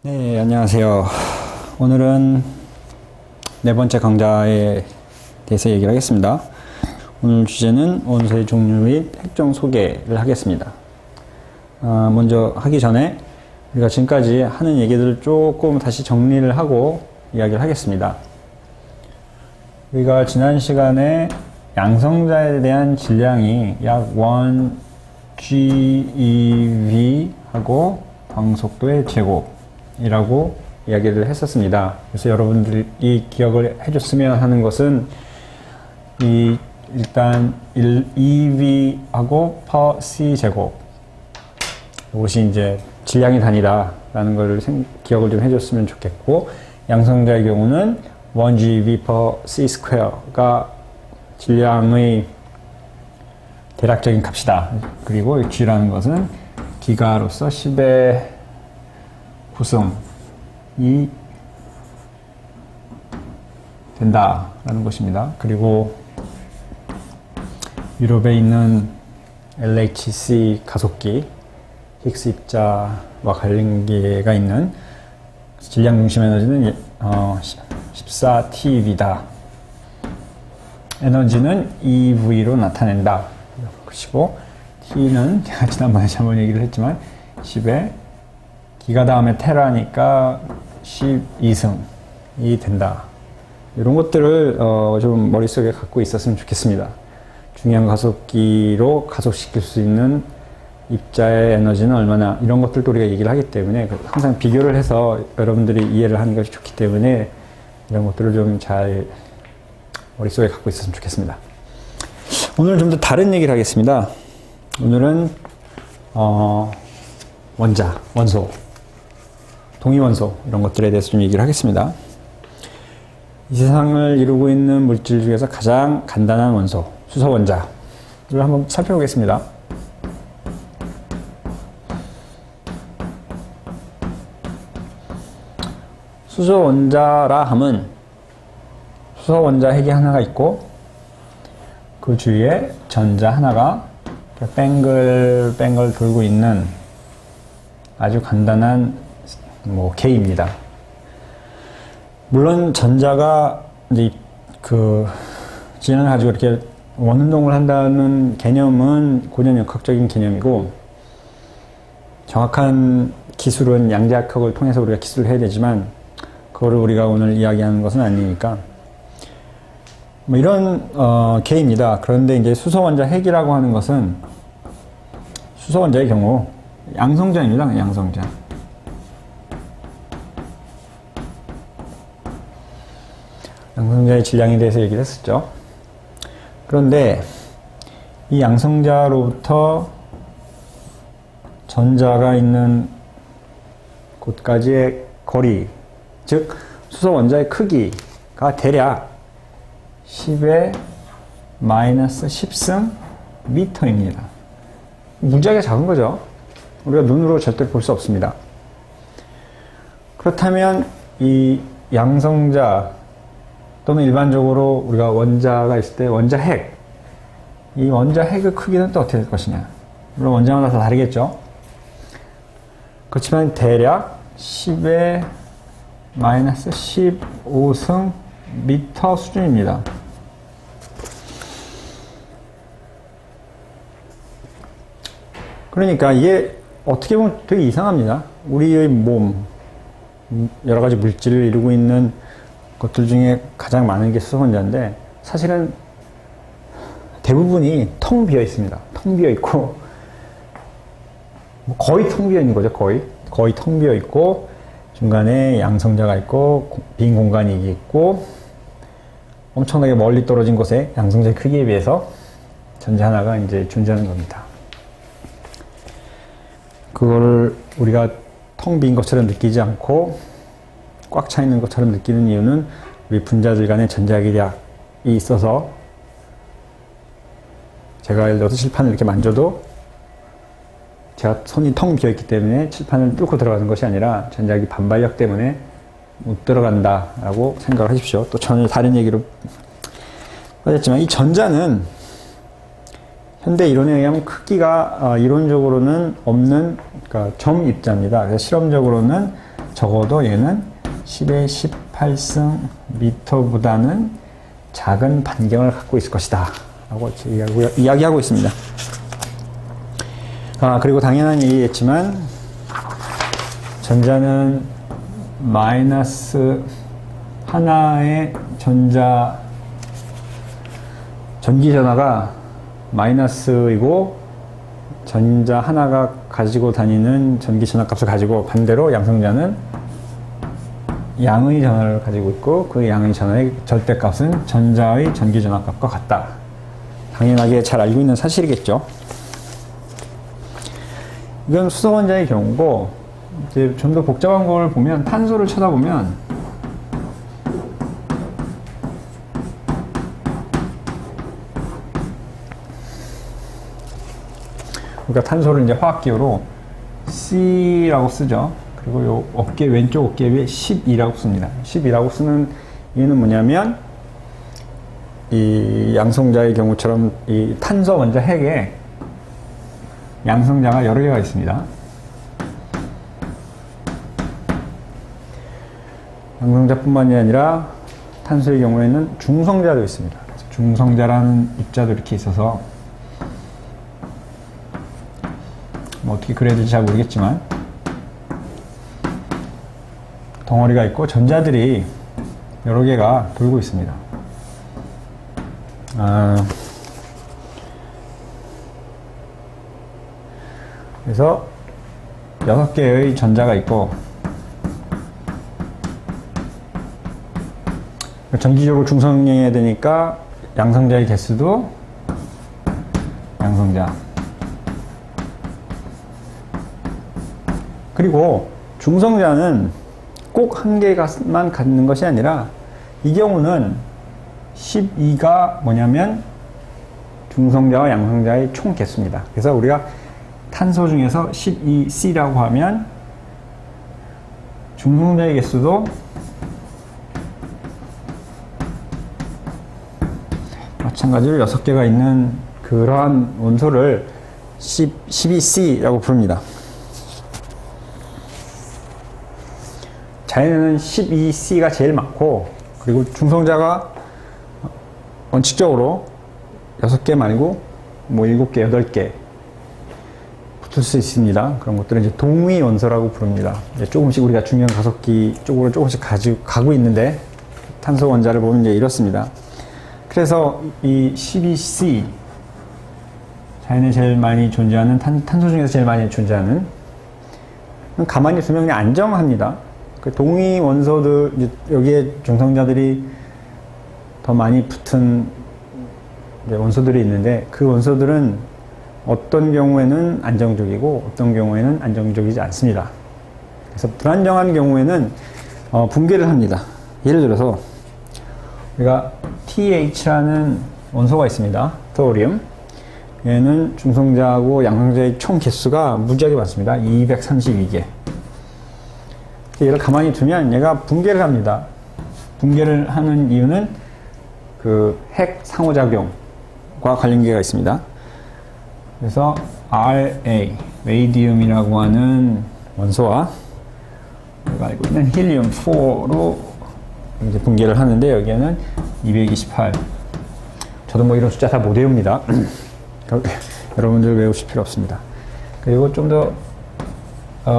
네, 안녕하세요. 오늘은 네 번째 강좌에 대해서 얘기를 하겠습니다. 오늘 주제는 원소의 종류 및 핵종 소개를 하겠습니다. 먼저 하기 전에 우리가 지금까지 하는 얘기들을 조금 다시 정리를 하고 이야기를 하겠습니다. 우리가 지난 시간에 양성자에 대한 질량이 약 1GeV 하고 광속도의 제곱이라고 이야기를 했었습니다. 그래서 여러분들이 기억을 해줬으면 하는 것은 일단 EV하고 per C 제곱, 이것이 이제 질량의 단위다라는 걸 기억을 좀 해줬으면 좋겠고, 양성자의 경우는 1GeV per C square가 질량의 대략적인 값이다. 그리고 G라는 것은 기가로서 10의 구성이 된다라는 것입니다. 그리고 유럽에 있는 LHC 가속기, 힉스 입자와 관련기가 있는 질량 중심 에너지는 14TeV다. 에너지는 EV로 나타낸다. 그리고 T는 제가 지난번에 잘못 얘기를 했지만 10에 기가 다음에 테라니까 12승이 된다. 이런 것들을 좀 머릿속에 갖고 있었으면 좋겠습니다. 중요한 가속기로 가속시킬 수 있는 입자의 에너지는 얼마나, 이런 것들도 우리가 얘기를 하기 때문에 항상 비교를 해서 여러분들이 이해를 하는 것이 좋기 때문에 이런 것들을 좀 잘 머릿속에 갖고 있었으면 좋겠습니다. 오늘 좀 더 다른 얘기를 하겠습니다. 오늘은 원자, 원소, 동위원소 이런 것들에 대해서 좀 얘기를 하겠습니다. 이 세상을 이루고 있는 물질 중에서 가장 간단한 원소, 수소 원자를 한번 살펴보겠습니다. 수소 원자라 함은 수소 원자 핵이 하나가 있고 그 주위에 전자 하나가 뱅글뱅글 돌고 있는 아주 간단한 K입니다. 물론 전자가 이제 질량을 가지고 이렇게 원운동을 한다는 개념은 고전역학적인 개념이고, 정확한 기술은 양자역학을 통해서 우리가 기술을 해야 되지만 그거를 우리가 오늘 이야기하는 것은 아니니까 이런 K입니다. 그런데 이제 수소 원자 핵이라고 하는 것은 수소 원자의 경우 양성자입니다. 양성자. 양성자의 질량에 대해서 얘기를 했었죠. 그런데 이 양성자로부터 전자가 있는 곳까지의 거리, 즉 수소 원자의 크기가 대략 10의 마이너스 10승 미터입니다. 무지하게 작은 거죠. 우리가 눈으로 절대로 볼 수 없습니다. 그렇다면 이 양성자 또는 일반적으로 우리가 원자가 있을 때 원자 핵, 이 원자 핵의 크기는 또 어떻게 될 것이냐. 물론 원자마다 다 다르겠죠. 그렇지만 대략 10의 마이너스 15승 미터 수준입니다. 그러니까 이게 어떻게 보면 되게 이상합니다. 우리의 몸, 여러 가지 물질을 이루고 있는 것들 중에 가장 많은 게 수소 원자인데 사실은 대부분이 텅 비어 있습니다. 텅 비어 있고, 거의 텅 비어 있는 거죠. 거의 텅 비어 있고, 중간에 양성자가 있고 빈 공간이 있고, 엄청나게 멀리 떨어진 곳에 양성자의 크기에 비해서 전자 하나가 이제 존재하는 겁니다. 그거를 우리가 텅 빈 것처럼 느끼지 않고 꽉 차 있는 것처럼 느끼는 이유는 우리 분자들 간의 전자기력이 있어서, 제가 예를 들어서 칠판을 이렇게 만져도 제가 손이 텅 비어 있기 때문에 칠판을 뚫고 들어가는 것이 아니라 전자기 반발력 때문에 못 들어간다라고 생각을 하십시오. 또 전혀 다른 얘기로 빠졌지만 이 전자는 현대 이론에 의하면 크기가 이론적으로는 없는, 그러니까 점 입자입니다. 그래서 실험적으로는 적어도 얘는 10의 18승 미터보다는 작은 반경을 갖고 있을 것이다 라고 이야기하고 있습니다. 그리고 당연한 얘기겠지만 전자는 마이너스 하나의 전기전하가 마이너스이고 전자 하나가 가지고 다니는 전기전하 값을 가지고, 반대로 양성자는 양의 전하를 가지고 있고 그 양의 전하의 절대값은 전자의 전기전하 값과 같다. 당연하게 잘 알고 있는 사실이겠죠. 이건 수소원자의 경우고, 이제 좀 더 복잡한 걸 보면 탄소를 쳐다보면 그러니까 탄소를 이제 화학기호로 C라고 쓰죠. 그리고 요 어깨, 왼쪽 어깨 위에 12라고 씁니다. 12라고 쓰는 이유는 뭐냐면, 이 양성자의 경우처럼 이 탄소 원자 핵에 양성자가 여러 개가 있습니다. 양성자뿐만이 아니라 탄소의 경우에는 중성자도 있습니다. 중성자라는 입자도 이렇게 있어서 뭐 어떻게 그래야 될지 잘 모르겠지만 덩어리가 있고 전자들이 여러 개가 돌고 있습니다. 그래서 6개의 전자가 있고, 정기적으로 중성해야 되니까 양성자의 개수도 양성자. 그리고 중성자는 꼭 한 개만 갖는 것이 아니라, 이 경우는 12가 뭐냐면 중성자와 양성자의 총 개수입니다. 그래서 우리가 탄소 중에서 12C라고 하면 중성자의 개수도 마찬가지로 6개가 있는 그러한 원소를 12C라고 부릅니다. 자연에는 12C가 제일 많고, 그리고 중성자가 원칙적으로 6개 말고 뭐 7개, 8개 붙을 수 있습니다. 그런 것들은 이제 동위 원소라고 부릅니다. 조금씩 우리가 중요한 가속기 쪽으로 조금씩 가고 있는데, 탄소 원자를 보면 이제 이렇습니다. 그래서 이 12C, 자연에 제일 많이 존재하는 탄소 중에서 제일 많이 존재하는, 가만히 두면 그냥 안정합니다. 그 동위 원소들, 여기에 중성자들이 더 많이 붙은 원소들이 있는데, 그 원소들은 어떤 경우에는 안정적이고 어떤 경우에는 안정적이지 않습니다. 그래서 불안정한 경우에는 붕괴를 합니다. 예를 들어서 우리가 TH라는 원소가 있습니다. 토리움. 얘는 중성자하고 양성자의 총 개수가 무지하게 많습니다. 232개. 얘를 가만히 두면 얘가 붕괴를 합니다. 붕괴를 하는 이유는 그 핵 상호작용과 관련계가 있습니다. 그래서 RA, 레디움이라고 하는 원소와 우리가 알고 있는 힐리움-4로 이제 붕괴를 하는데, 여기에는 228. 저도 뭐 이런 숫자 다 못 외웁니다. 여러분들 외우실 필요 없습니다. 그리고 좀 더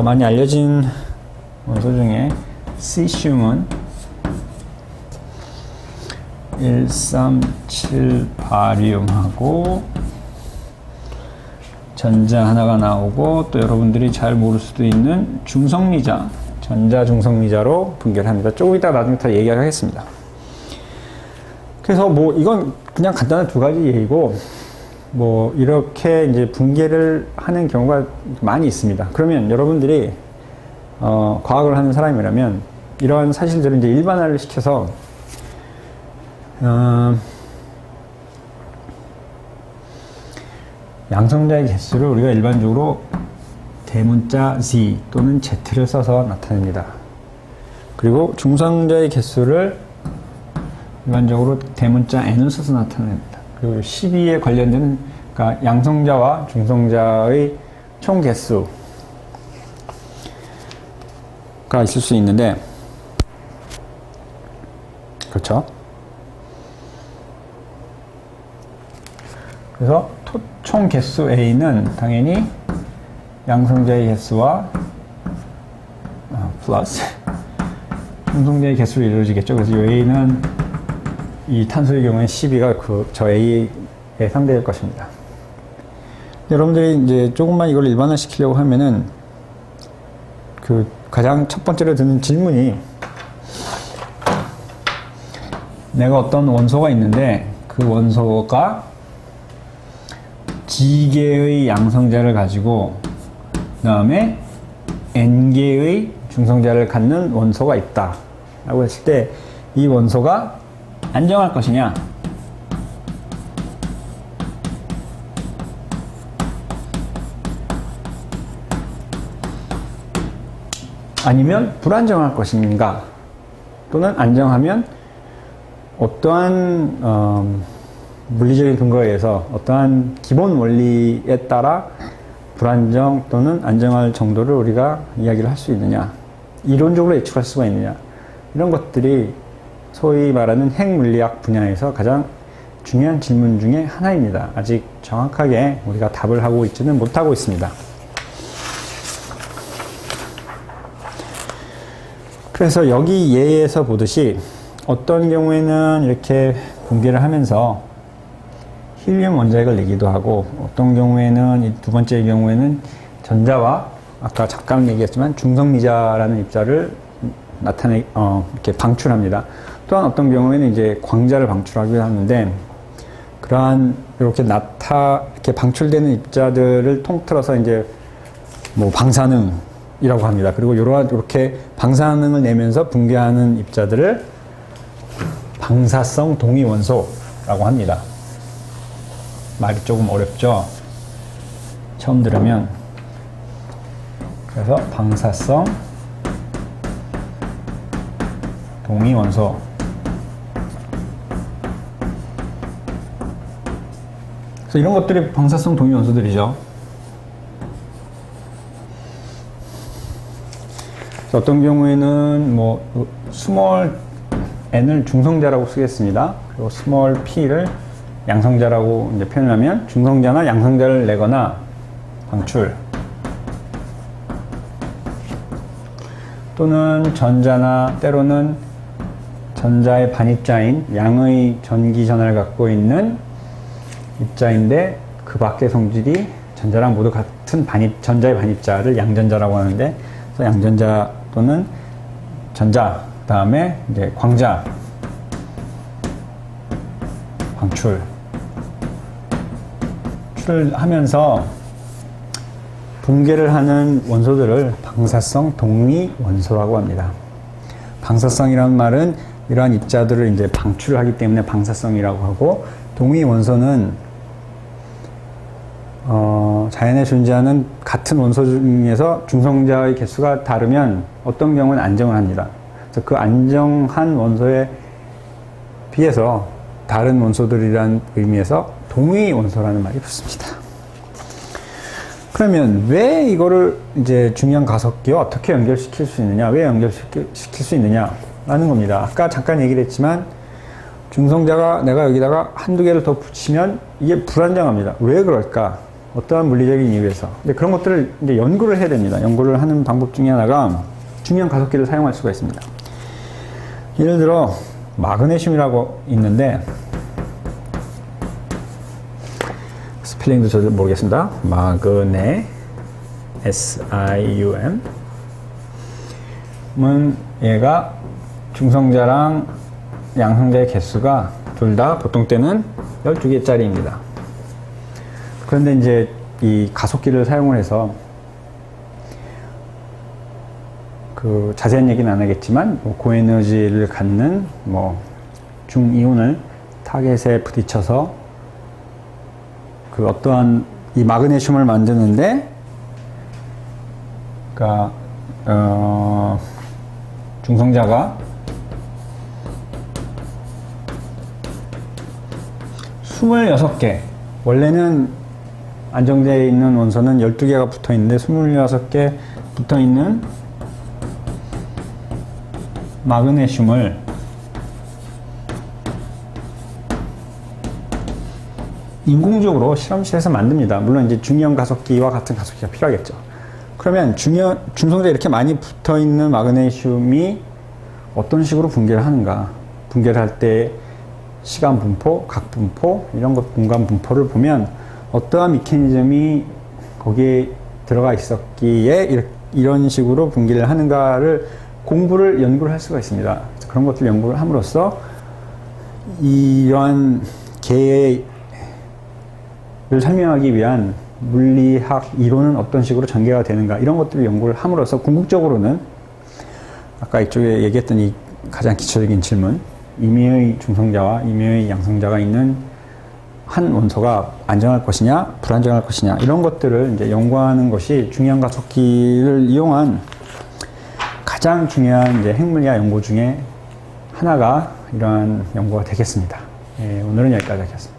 많이 알려진 원소 중에 시슘은 137 바리움하고 전자 하나가 나오고, 또 여러분들이 잘 모를 수도 있는 중성리자, 전자 중성리자로 붕괴를 합니다. 조금 이따 나중에 더 얘기하겠습니다. 그래서 뭐 이건 그냥 간단한 두 가지 얘기고, 뭐 이렇게 이제 붕괴를 하는 경우가 많이 있습니다. 그러면 여러분들이 과학을 하는 사람이라면 이러한 사실들을 이제 일반화를 시켜서 양성자의 개수를 우리가 일반적으로 대문자 Z 또는 Z를 써서 나타냅니다. 그리고 중성자의 개수를 일반적으로 대문자 N을 써서 나타냅니다. 그리고 12에 관련된, 그러니까 양성자와 중성자의 총 개수, 있을 수 있는데, 그렇죠? 그래서 총 개수 A는 당연히 양성자의 개수와 플러스 중성자의 개수로 이루어지겠죠. 그래서 이 A는 이 탄소의 경우에 12가 저 A의 상대일 것입니다. 여러분들이 이제 조금만 이걸 일반화시키려고 하면은 가장 첫 번째로 드는 질문이, 내가 어떤 원소가 있는데 그 원소가 G개의 양성자를 가지고 그 다음에 N개의 중성자를 갖는 원소가 있다 라고 했을 때 이 원소가 안정할 것이냐, 아니면 불안정할 것인가, 또는 안정하면 어떠한 물리적인 근거에 의해서 어떠한 기본 원리에 따라 불안정 또는 안정할 정도를 우리가 이야기를 할 수 있느냐, 이론적으로 예측할 수가 있느냐, 이런 것들이 소위 말하는 핵물리학 분야에서 가장 중요한 질문 중에 하나입니다. 아직 정확하게 우리가 답을 하고 있지는 못하고 있습니다. 그래서 여기 예에서 보듯이 어떤 경우에는 이렇게 붕괴를 하면서 힐륨 원자핵을 내기도 하고, 어떤 경우에는 이 두 번째 경우에는 전자와 아까 잠깐 얘기했지만 중성미자라는 입자를 이렇게 방출합니다. 또한 어떤 경우에는 이제 광자를 방출하기도 하는데, 그러한 이렇게 이렇게 방출되는 입자들을 통틀어서 이제 뭐 방사능이라고 합니다. 그리고 이렇게 방사능을 내면서 붕괴하는 입자들을 방사성 동위원소라고 합니다. 말이 조금 어렵죠? 처음 들으면. 그래서 방사성 동위원소. 그래서 이런 것들이 방사성 동위원소들이죠. 어떤 경우에는 뭐 스몰 n을 중성자라고 쓰겠습니다. 그리고 스몰 p를 양성자라고 이제 표현하면 중성자나 양성자를 내거나 방출, 또는 전자나 때로는 전자의 반입자인 양의 전기 전하를 갖고 있는 입자인데 그 밖의 성질이 전자랑 모두 같은 전자의 반입자를 양전자라고 하는데, 그래서 양전자 또는 전자, 그 다음에 이제 광자, 방출하면서 붕괴를 하는 원소들을 방사성 동위 원소라고 합니다. 방사성이라는 말은 이러한 입자들을 이제 방출을 하기 때문에 방사성이라고 하고, 동위 원소는 자연에 존재하는 같은 원소 중에서 중성자의 개수가 다르면 어떤 경우는 안정을 합니다. 그래서 그 안정한 원소에 비해서 다른 원소들이라는 의미에서 동위 원소라는 말이 붙습니다. 그러면 왜 이거를 이제 중요한 가속기와 어떻게 연결시킬 수 있느냐, 왜 연결시킬 수 있느냐라는 겁니다. 아까 잠깐 얘기를 했지만 중성자가 내가 여기다가 한두 개를 더 붙이면 이게 불안정합니다. 왜 그럴까? 어떠한 물리적인 이유에서. 근데 그런 것들을 이제 연구를 해야 됩니다. 연구를 하는 방법 중에 하나가 중요한 가속기를 사용할 수가 있습니다. 예를 들어 마그네슘이라고 있는데, 스펠링도 저도 모르겠습니다. 마그네 SIUM 은 얘가 중성자랑 양성자의 개수가 둘 다 보통 때는 12개짜리입니다. 그런데 이제 이 가속기를 사용을 해서 그 자세한 얘기는 안 하겠지만 뭐 고에너지를 갖는 뭐 중이온을 타겟에 부딪혀서 그 어떠한 이 마그네슘을 만드는데, 그러니까 중성자가 26개, 원래는 안정되어 있는 원소는 12개가 붙어 있는데 26개 붙어 있는 마그네슘을 인공적으로 실험실에서 만듭니다. 물론 이제 중이온 가속기와 같은 가속기가 필요하겠죠. 그러면 중성자에 이렇게 많이 붙어 있는 마그네슘이 어떤 식으로 분解하는가? 분解할 때 시간 분포, 각 분포, 이런 것 공간 분포를 보면 어떠한 메커니즘이 거기에 들어가 있었기에 이런 식으로 분기를 하는가를 연구를 할 수가 있습니다. 그런 것들 연구를 함으로써 이러한 계를 설명하기 위한 물리학 이론은 어떤 식으로 전개가 되는가 이런 것들을 연구를 함으로써 궁극적으로는 아까 이쪽에 얘기했던 이 가장 기초적인 질문, 임의의 중성자와 임의의 양성자가 있는 한 원소가 안정할 것이냐 불안정할 것이냐 이런 것들을 이제 연구하는 것이 중이온 가속기를 이용한 가장 중요한 이제 핵물리학 연구 중에 하나가 이러한 연구가 되겠습니다. 예, 오늘은 여기까지 하겠습니다.